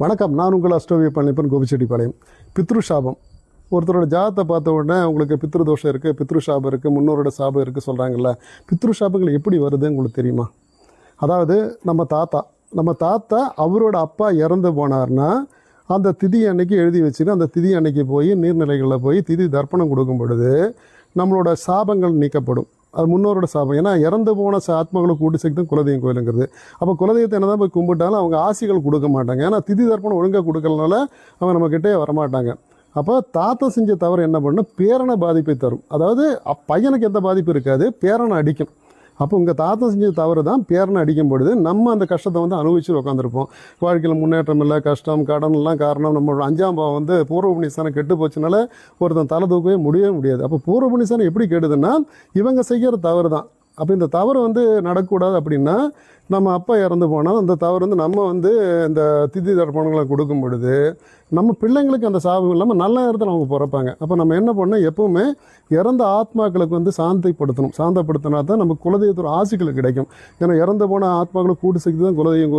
வணக்கம். நான் உங்கள் அஷ்டோவிய பழனிப்பன் கோபிச்செட்டிப்பாளையம். பித்ருஷாபம். ஒருத்தரோட ஜாதத்தை பார்த்த உடனே உங்களுக்கு பித்ருதோஷம் இருக்குது, பித்ருஷாபம் இருக்குது, முன்னோரோட சாபம் இருக்குது சொல்கிறாங்கல்ல. பித்ருஷாபங்கள் எப்படி வருதுன்னு உங்களுக்கு தெரியுமா? அதாவது நம்ம தாத்தா அவரோட அப்பா இறந்து போனார்னா அந்த திதி அன்னைக்கு எழுதி வச்சுட்டு அந்த திதி அன்னைக்கு போய் நீர்நிலைகளில் போய் திதி தர்ப்பணம் கொடுக்கும் பொழுது நம்மளோட சாபங்கள் நீக்கப்படும். அது முன்னோரோட சாபம். ஏன்னா இறந்து போன ஆத்மாக்களை கூட்டி சேர்த்து குலதெய்வம் கோயிலுங்கிறது. அப்போ குலதெய்வத்தை என்ன தான் போய் கும்பிட்டாலும் அவங்க ஆசைகள் கொடுக்க மாட்டாங்க. ஏன்னா திதி தர்ப்பணம் ஒழுங்காக கொடுக்கறதுனால அவங்க நம்மக்கிட்டே வரமாட்டாங்க. அப்போ தாத்தா செஞ்ச தவறு என்ன பண்ணணும், பேரனை பாதிப்பை தரும். அதாவது பையனுக்கு எந்த பாதிப்பு இருக்காது, பேரனை அடிக்கும். அப்போ உங்கள் தாத்தா செஞ்ச தவறு தான் பேரனை அடிக்கும் பொழுது நம்ம அந்த கஷ்டத்தை அனுபவிச்சு உட்காந்துருப்போம். வாழ்க்கையில் முன்னேற்றம் இல்லை, கஷ்டம் கடன்லாம் காரணம் நம்மளோட 5ஆம் பாவம் பூர்வ புண்ணியஸ்தானம் கெட்டு போச்சுனால ஒருத்தன் தலை தூக்கவே முடியவே முடியாது. அப்போ பூர்வ புண்ணியஸ்தானம் எப்படி கெடுதுன்னா இவங்க செய்கிற தவறு தான். அப்போ இந்த தவறு நடக்கக்கூடாது. அப்படின்னா நம்ம அப்பா இறந்து போனால் அந்த தவறு நம்ம இந்த திதி தர்ப்பணங்களை கொடுக்கும் பொழுது நம்ம பிள்ளைங்களுக்கு அந்த சாபம் இல்லாமல் நல்ல நேரத்தில் அவங்க பிறப்பாங்க. அப்போ நம்ம என்ன பண்ணோம், எப்பவுமே இறந்த ஆத்மாக்களுக்கு சாந்தப்படுத்தணும். சாந்தப்படுத்தினா தான் நம்ம குலதெய்வத்தோட ஆசைகள் கிடைக்கும். ஏன்னா இறந்து போன ஆத்மாக்களை கூட்டு சேர்த்து தான் குலதெய்வம்